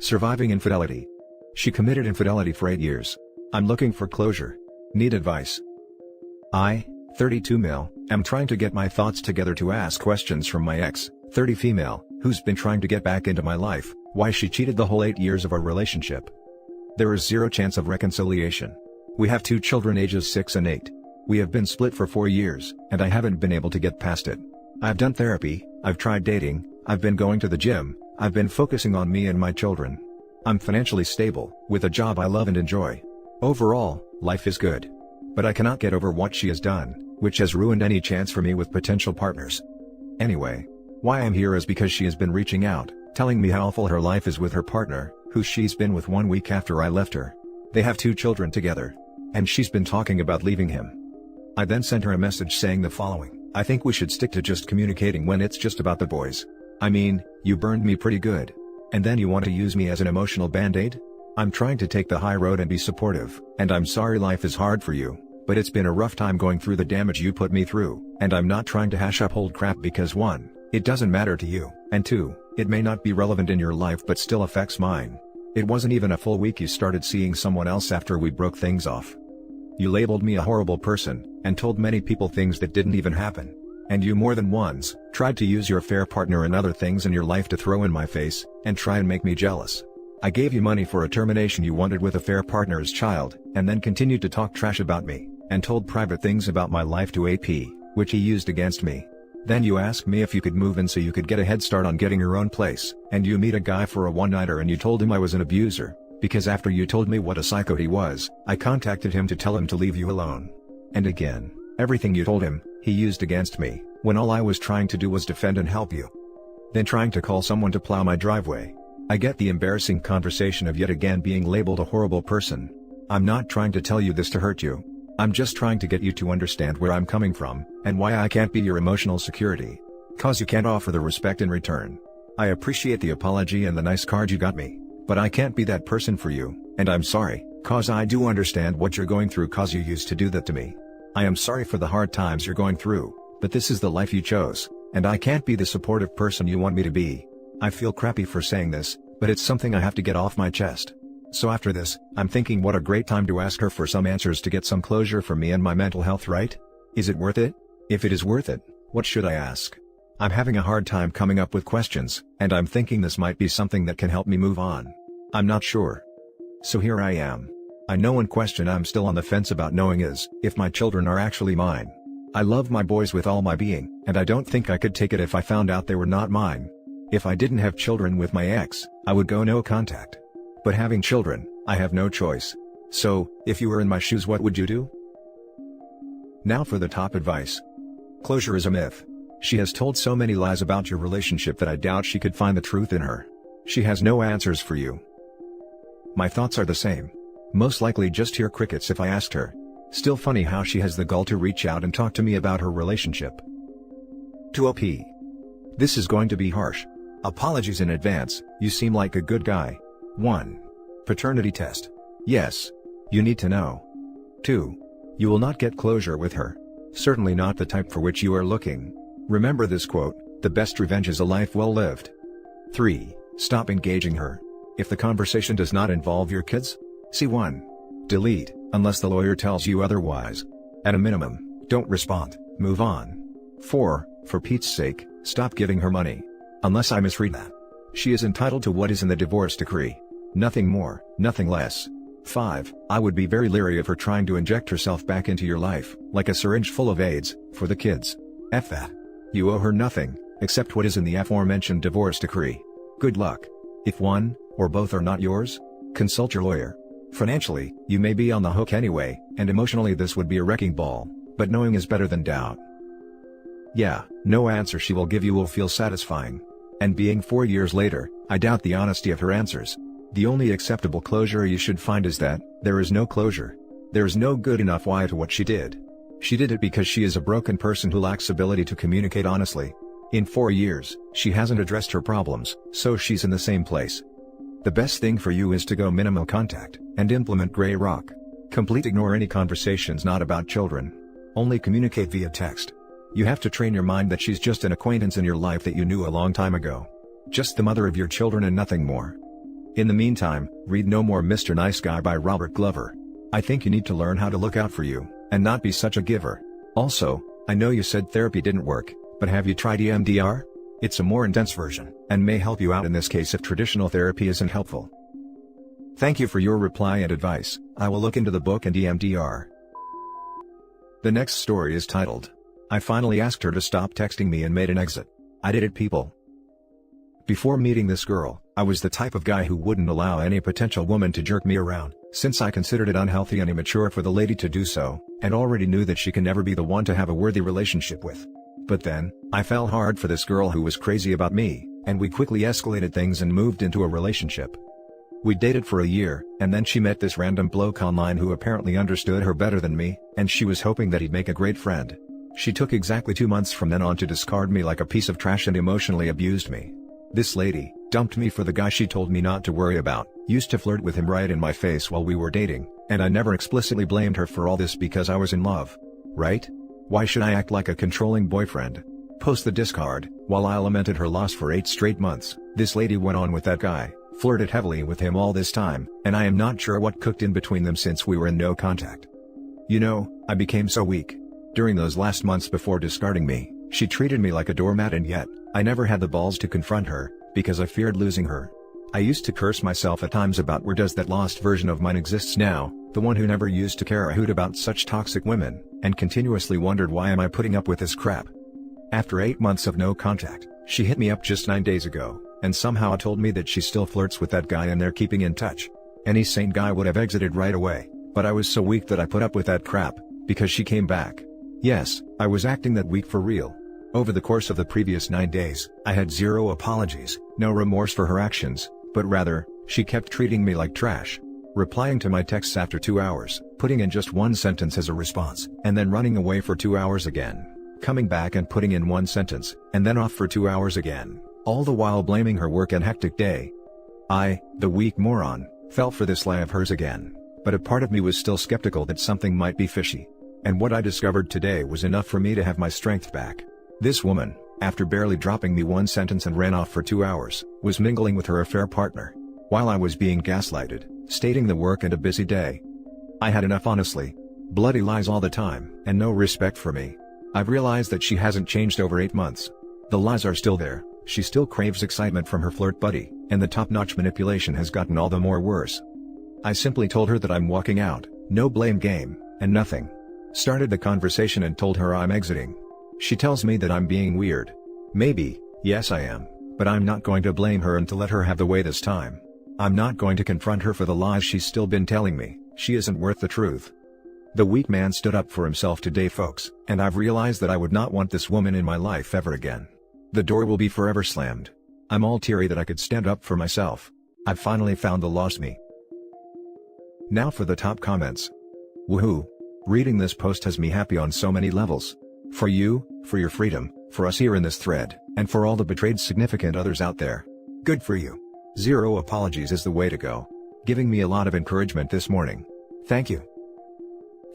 Surviving infidelity. She committed infidelity for 8 years. I'm looking for closure. Need advice. I, 32 male, am trying to get my thoughts together to ask questions from my ex, 30 female, who's been trying to get back into my life, why she cheated the whole 8 years of our relationship. There is zero chance of reconciliation. We have 2 children ages 6 and 8. We have been split for 4 years, and I haven't been able to get past it. I've done therapy, I've tried dating, I've been going to the gym, I've been focusing on me and my children. I'm financially stable, with a job I love and enjoy. Overall, life is good. But I cannot get over what she has done, which has ruined any chance for me with potential partners. Anyway, why I'm here is because she has been reaching out, telling me how awful her life is with her partner, who she's been with 1 week after I left her. They have 2 children together. And she's been talking about leaving him. I then sent her a message saying the following: I think we should stick to just communicating when it's just about the boys. I mean, you burned me pretty good. And then you want to use me as an emotional band-aid? I'm trying to take the high road and be supportive, and I'm sorry life is hard for you, but it's been a rough time going through the damage you put me through, and I'm not trying to hash up old crap because 1, it doesn't matter to you, and 2, it may not be relevant in your life but still affects mine. It wasn't even a full week you started seeing someone else after we broke things off. You labeled me a horrible person, and told many people things that didn't even happen. And you more than once, tried to use your affair partner and other things in your life to throw in my face, and try and make me jealous. I gave you money for a termination you wanted with affair partner's child, and then continued to talk trash about me, and told private things about my life to AP, which he used against me. Then you asked me if you could move in so you could get a head start on getting your own place, and you meet a guy for a one-nighter and you told him I was an abuser, because after you told me what a psycho he was, I contacted him to tell him to leave you alone. And again, everything you told him, he used against me, when all I was trying to do was defend and help you. Then trying to call someone to plow my driveway. I get the embarrassing conversation of yet again being labeled a horrible person. I'm not trying to tell you this to hurt you. I'm just trying to get you to understand where I'm coming from, and why I can't be your emotional security. 'Cause you can't offer the respect in return. I appreciate the apology and the nice card you got me, but I can't be that person for you, and I'm sorry, 'cause I do understand what you're going through 'cause you used to do that to me. I am sorry for the hard times you're going through, but this is the life you chose, and I can't be the supportive person you want me to be. I feel crappy for saying this, but it's something I have to get off my chest. So after this, I'm thinking what a great time to ask her for some answers to get some closure for me and my mental health, right? Is it worth it? If it is worth it, what should I ask? I'm having a hard time coming up with questions, and I'm thinking this might be something that can help me move on. I'm not sure. So here I am. I know one question I'm still on the fence about knowing is, if my children are actually mine. I love my boys with all my being, and I don't think I could take it if I found out they were not mine. If I didn't have children with my ex, I would go no contact. But having children, I have no choice. So, if you were in my shoes, what would you do? Now for the top advice. Closure is a myth. She has told so many lies about your relationship that I doubt she could find the truth in her. She has no answers for you. My thoughts are the same. Most likely just hear crickets if I asked her. Still funny how she has the gall to reach out and talk to me about her relationship. To OP. This is going to be harsh. Apologies in advance, you seem like a good guy. 1. Paternity test. Yes. You need to know. 2. You will not get closure with her. Certainly not the type for which you are looking. Remember this quote: the best revenge is a life well lived. 3. Stop engaging her. If the conversation does not involve your kids, C1. Delete, unless the lawyer tells you otherwise. At a minimum, don't respond, move on. 4. For Pete's sake, stop giving her money. Unless I misread that. She is entitled to what is in the divorce decree. Nothing more, nothing less. 5. I would be very leery of her trying to inject herself back into your life, like a syringe full of AIDS, for the kids. F that. You owe her nothing, except what is in the aforementioned divorce decree. Good luck. If one, or both are not yours, consult your lawyer. Financially, you may be on the hook anyway, and emotionally this would be a wrecking ball, but knowing is better than doubt. Yeah, no answer she will give you will feel satisfying. And being 4 years later, I doubt the honesty of her answers. The only acceptable closure you should find is that, there is no closure. There is no good enough why to what she did. She did it because she is a broken person who lacks ability to communicate honestly. In 4 years, she hasn't addressed her problems, so she's in the same place. The best thing for you is to go minimal contact, and implement gray rock. Complete ignore any conversations not about children. Only communicate via text. You have to train your mind that she's just an acquaintance in your life that you knew a long time ago. Just the mother of your children and nothing more. In the meantime, read No More Mr. Nice Guy by Robert Glover. I think you need to learn how to look out for you, and not be such a giver. Also, I know you said therapy didn't work, but have you tried EMDR? It's a more intense version, and may help you out in this case if traditional therapy isn't helpful. Thank you for your reply and advice. I will look into the book and EMDR. The next story is titled, I finally asked her to stop texting me and made an exit. I did it, people. Before meeting this girl, I was the type of guy who wouldn't allow any potential woman to jerk me around, since I considered it unhealthy and immature for the lady to do so, and already knew that she can never be the one to have a worthy relationship with. But then, I fell hard for this girl who was crazy about me, and we quickly escalated things and moved into a relationship. We dated for a year, and then she met this random bloke online who apparently understood her better than me, and she was hoping that he'd make a great friend. She took exactly 2 months from then on to discard me like a piece of trash and emotionally abused me. This lady dumped me for the guy she told me not to worry about, used to flirt with him right in my face while we were dating, and I never explicitly blamed her for all this because I was in love. Right? Why should I act like a controlling boyfriend? Post the discard. While I lamented her loss for 8 straight months, this lady went on with that guy, flirted heavily with him all this time, and I am not sure what cooked in between them since we were in no contact. You know, I became so weak. During those last months before discarding me, she treated me like a doormat, and yet, I never had the balls to confront her, because I feared losing her. I used to curse myself at times about where does that lost version of mine exists now, the one who never used to care a hoot about such toxic women, and continuously wondered why am I putting up with this crap. After 8 months of no contact, she hit me up just 9 days ago, and somehow told me that she still flirts with that guy and they're keeping in touch. Any sane guy would have exited right away, but I was so weak that I put up with that crap, because she came back. Yes, I was acting that weak for real. Over the course of the previous 9 days, I had zero apologies, no remorse for her actions, but rather, she kept treating me like trash. Replying to my texts after 2 hours, putting in just 1 sentence as a response, and then running away for 2 hours again. Coming back and putting in 1 sentence, and then off for 2 hours again, all the while blaming her work and hectic day. I, the weak moron, fell for this lie of hers again, but a part of me was still skeptical that something might be fishy. And what I discovered today was enough for me to have my strength back. This woman, after barely dropping me 1 sentence and ran off for 2 hours, was mingling with her affair partner, while I was being gaslighted, stating the work and a busy day. I had enough, honestly. Bloody lies all the time, and no respect for me. I've realized that she hasn't changed over 8 months. The lies are still there, she still craves excitement from her flirt buddy, and the top-notch manipulation has gotten all the more worse. I simply told her that I'm walking out, no blame game, and nothing. Started the conversation and told her I'm exiting. She tells me that I'm being weird. Maybe, yes I am, but I'm not going to blame her and to let her have the way this time. I'm not going to confront her for the lies she's still been telling me. She isn't worth the truth. The weak man stood up for himself today, folks, and I've realized that I would not want this woman in my life ever again. The door will be forever slammed. I'm all teary that I could stand up for myself. I've finally found the lost me. Now for the top comments. Woohoo! Reading this post has me happy on so many levels. For you, for your freedom, for us here in this thread, and for all the betrayed significant others out there. Good for you. Zero apologies is the way to go. Giving me a lot of encouragement this morning. Thank you.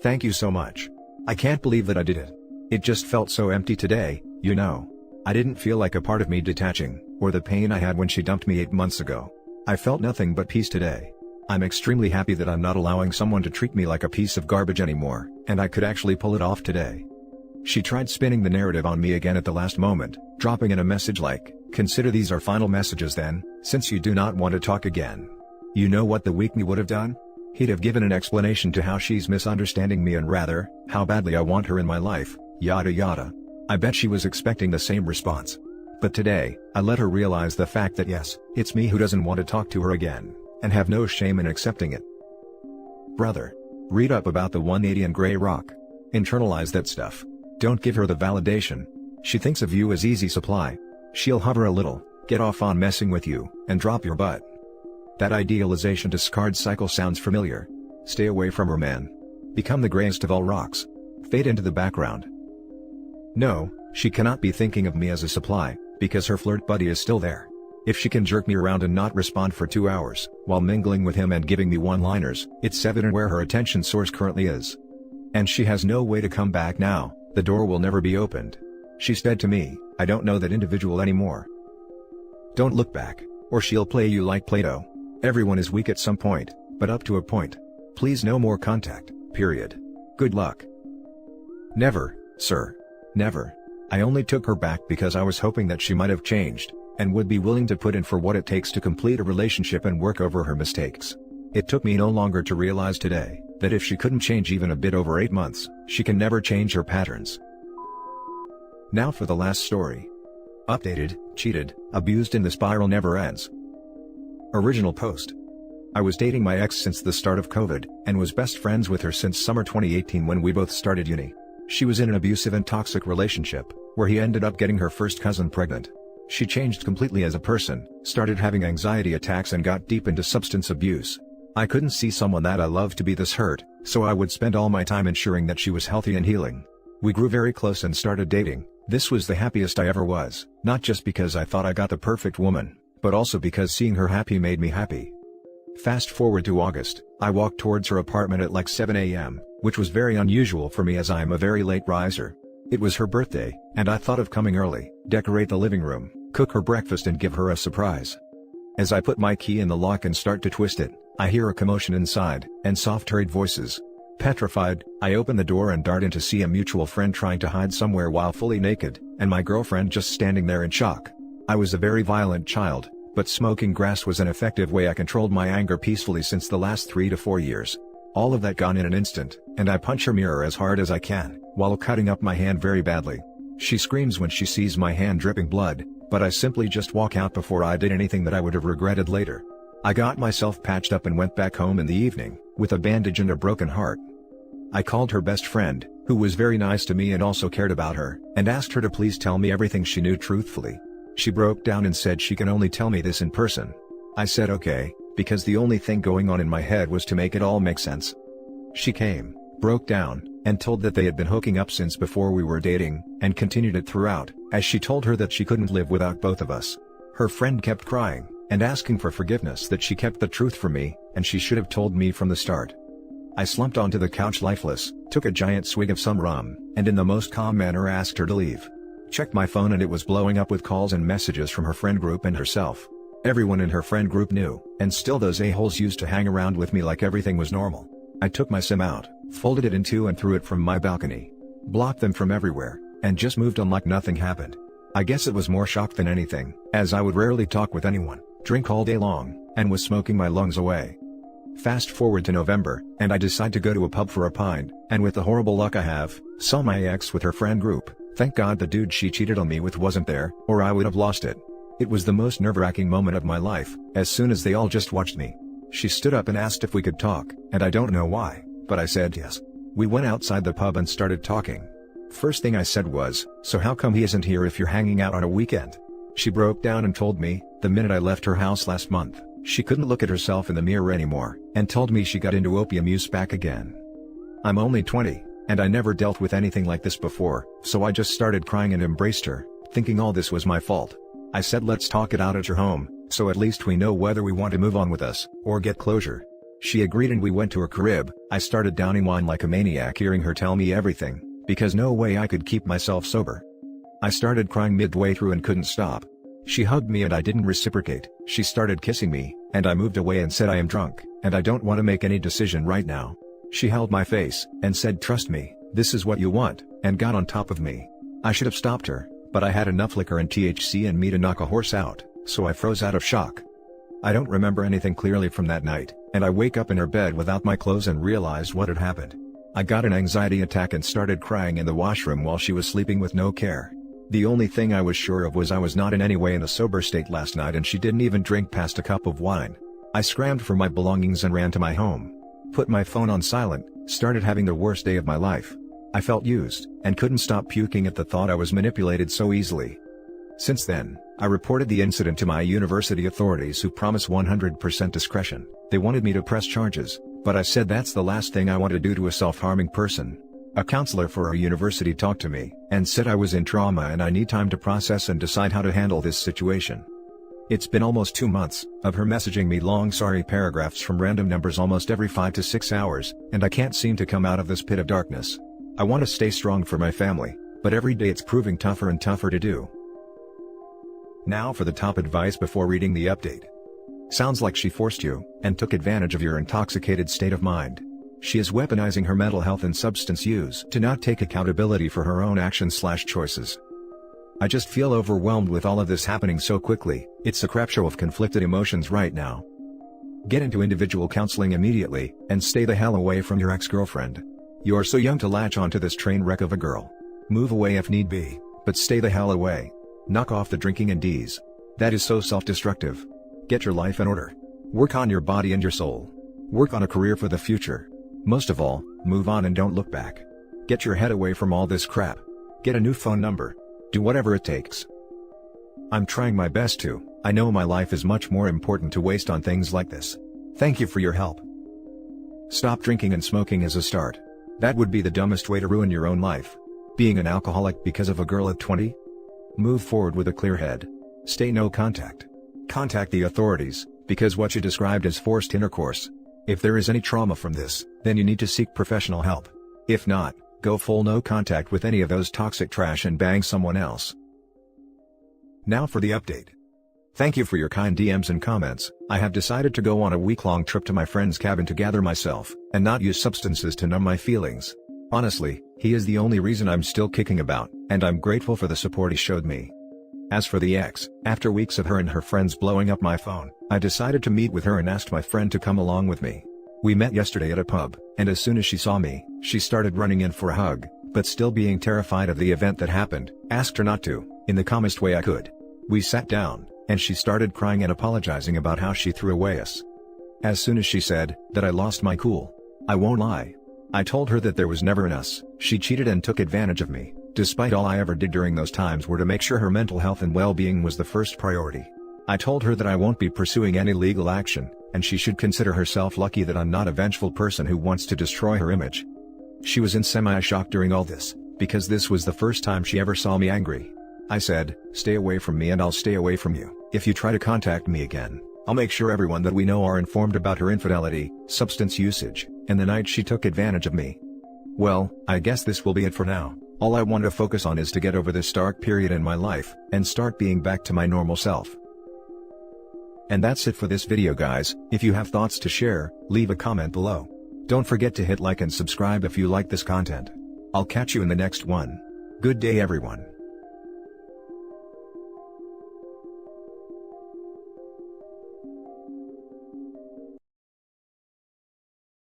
Thank you so much. I can't believe that I did it. It just felt so empty today, you know. I didn't feel like a part of me detaching, or the pain I had when she dumped me 8 months ago. I felt nothing but peace today. I'm extremely happy that I'm not allowing someone to treat me like a piece of garbage anymore, and I could actually pull it off today. She tried spinning the narrative on me again at the last moment, dropping in a message like, "Consider these our final messages then, since you do not want to talk again." You know what the weak me would have done? He'd have given an explanation to how she's misunderstanding me and rather, how badly I want her in my life, yada yada. I bet she was expecting the same response. But today, I let her realize the fact that yes, it's me who doesn't want to talk to her again, and have no shame in accepting it. Brother. Read up about the 180 and Grey Rock. Internalize that stuff. Don't give her the validation. She thinks of you as easy supply. She'll hover a little, get off on messing with you, and drop your butt. That idealization discard cycle sounds familiar. Stay away from her, man. Become the greyest of all rocks. Fade into the background. No, she cannot be thinking of me as a supply, because her flirt buddy is still there. If she can jerk me around and not respond for 2 hours, while mingling with him and giving me one-liners, it's evident where her attention source currently is. And she has no way to come back now, the door will never be opened. She's dead to me, I don't know that individual anymore. Don't look back, or she'll play you like Play-Doh. Everyone is weak at some point, but up to a point. Please no more contact, period. Good luck. Never, sir. Never. I only took her back because I was hoping that she might have changed, and would be willing to put in for what it takes to complete a relationship and work over her mistakes. It took me no longer to realize today, that if she couldn't change even a bit over 8 months, she can never change her patterns. Now for the last story. Updated, cheated, abused and the spiral never ends. Original post. I was dating my ex since the start of COVID, and was best friends with her since summer 2018 when we both started uni. She was in an abusive and toxic relationship, where he ended up getting her first cousin pregnant. She changed completely as a person, started having anxiety attacks and got deep into substance abuse. I couldn't see someone that I loved to be this hurt, so I would spend all my time ensuring that she was healthy and healing. We grew very close and started dating. This was the happiest I ever was, not just because I thought I got the perfect woman, but also because seeing her happy made me happy. Fast forward to August, I walked towards her apartment at like 7 a.m., which was very unusual for me as I am a very late riser. It was her birthday, and I thought of coming early, decorate the living room, cook her breakfast and give her a surprise. As I put my key in the lock and start to twist it, I hear a commotion inside, and soft hurried voices. Petrified, I open the door and dart in to see a mutual friend trying to hide somewhere while fully naked, and my girlfriend just standing there in shock. I was a very violent child, but smoking grass was an effective way I controlled my anger peacefully since the last 3 to 4 years. All of that gone in an instant, and I punch her mirror as hard as I can, while cutting up my hand very badly. She screams when she sees my hand dripping blood, but I simply just walk out before I did anything that I would have regretted later. I got myself patched up and went back home in the evening, with a bandage and a broken heart. I called her best friend, who was very nice to me and also cared about her, and asked her to please tell me everything she knew truthfully. She broke down and said she can only tell me this in person. I said okay, because the only thing going on in my head was to make it all make sense. She came, broke down, and told that they had been hooking up since before we were dating, and continued it throughout, as she told her that she couldn't live without both of us. Her friend kept crying, and asking for forgiveness that she kept the truth from me, and she should have told me from the start. I slumped onto the couch lifeless, took a giant swig of some rum, and in the most calm manner asked her to leave. Checked my phone and it was blowing up with calls and messages from her friend group and herself. Everyone in her friend group knew, and still those a-holes used to hang around with me like everything was normal. I took my SIM out, folded it in two and threw it from my balcony. Blocked them from everywhere, and just moved on like nothing happened. I guess it was more shock than anything, as I would rarely talk with anyone, drink all day long, and was smoking my lungs away. Fast forward to November, and I decide to go to a pub for a pint, and with the horrible luck I have, saw my ex with her friend group. Thank God the dude she cheated on me with wasn't there, or I would have lost it. It was the most nerve-wracking moment of my life, as soon as they all just watched me. She stood up and asked if we could talk, and I don't know why, but I said yes. We went outside the pub and started talking. First thing I said was, "So how come he isn't here if you're hanging out on a weekend?" She broke down and told me, the minute I left her house last month, she couldn't look at herself in the mirror anymore, and told me she got into opium use back again. I'm only 20, and I never dealt with anything like this before, so I just started crying and embraced her, thinking all this was my fault. I said let's talk it out at your home, so at least we know whether we want to move on with us, or get closure. She agreed and we went to her crib. I started downing wine like a maniac hearing her tell me everything, because no way I could keep myself sober. I started crying midway through and couldn't stop. She hugged me and I didn't reciprocate. She started kissing me, and I moved away and said I am drunk, and I don't want to make any decision right now. She held my face, and said trust me, this is what you want, and got on top of me. I should have stopped her, but I had enough liquor and THC in me to knock a horse out, so I froze out of shock. I don't remember anything clearly from that night, and I wake up in her bed without my clothes and realized what had happened. I got an anxiety attack and started crying in the washroom while she was sleeping with no care. The only thing I was sure of was I was not in any way in a sober state last night and she didn't even drink past a cup of wine. I scrambled for my belongings and ran to my home. Put my phone on silent, started having the worst day of my life. I felt used, and couldn't stop puking at the thought I was manipulated so easily. Since then, I reported the incident to my university authorities who promised 100% discretion. They wanted me to press charges, but I said that's the last thing I want to do to a self-harming person. A counselor for our university talked to me, and said I was in trauma and I need time to process and decide how to handle this situation. It's been almost 2 months, of her messaging me long sorry paragraphs from random numbers almost every 5 to 6 hours, and I can't seem to come out of this pit of darkness. I want to stay strong for my family, but every day it's proving tougher and tougher to do. Now for the top advice before reading the update. Sounds like she forced you, and took advantage of your intoxicated state of mind. She is weaponizing her mental health and substance use to not take accountability for her own actions/choices. I just feel overwhelmed with all of this happening so quickly. It's a crap show of conflicted emotions right now. Get into individual counseling immediately, and stay the hell away from your ex-girlfriend. You're so young to latch onto this train wreck of a girl. Move away if need be, but stay the hell away. Knock off the drinking and D's. That is so self-destructive. Get your life in order. Work on your body and your soul. Work on a career for the future. Most of all, move on and don't look back. Get your head away from all this crap. Get a new phone number. Do whatever it takes. I'm trying my best to. I know my life is much more important to waste on things like this. Thank you for your help. Stop drinking and smoking as a start. That would be the dumbest way to ruin your own life. Being an alcoholic because of a girl at 20? Move forward with a clear head. Stay no contact. Contact the authorities, because what you described is forced intercourse. If there is any trauma from this, then you need to seek professional help. If not, go full no contact with any of those toxic trash and bang someone else. Now for the update. Thank you for your kind DMs and comments. I have decided to go on a week-long trip to my friend's cabin to gather myself, and not use substances to numb my feelings. Honestly, he is the only reason I'm still kicking about, and I'm grateful for the support he showed me. As for the ex, after weeks of her and her friends blowing up my phone, I decided to meet with her and asked my friend to come along with me. We met yesterday at a pub, and as soon as she saw me, she started running in for a hug, but still being terrified of the event that happened, asked her not to, in the calmest way I could. We sat down, and she started crying and apologizing about how she threw away us. As soon as she said that, I lost my cool. I won't lie. I told her that there was never an us. She cheated and took advantage of me, despite all I ever did during those times were to make sure her mental health and well-being was the first priority. I told her that I won't be pursuing any legal action, and she should consider herself lucky that I'm not a vengeful person who wants to destroy her image. She was in semi-shock during all this, because this was the first time she ever saw me angry. I said, stay away from me and I'll stay away from you. If you try to contact me again, I'll make sure everyone that we know are informed about her infidelity, substance usage, and the night she took advantage of me. Well, I guess this will be it for now. All I want to focus on is to get over this dark period in my life, and start being back to my normal self. And that's it for this video guys. If you have thoughts to share, leave a comment below. Don't forget to hit like and subscribe if you like this content. I'll catch you in the next one. Good day everyone.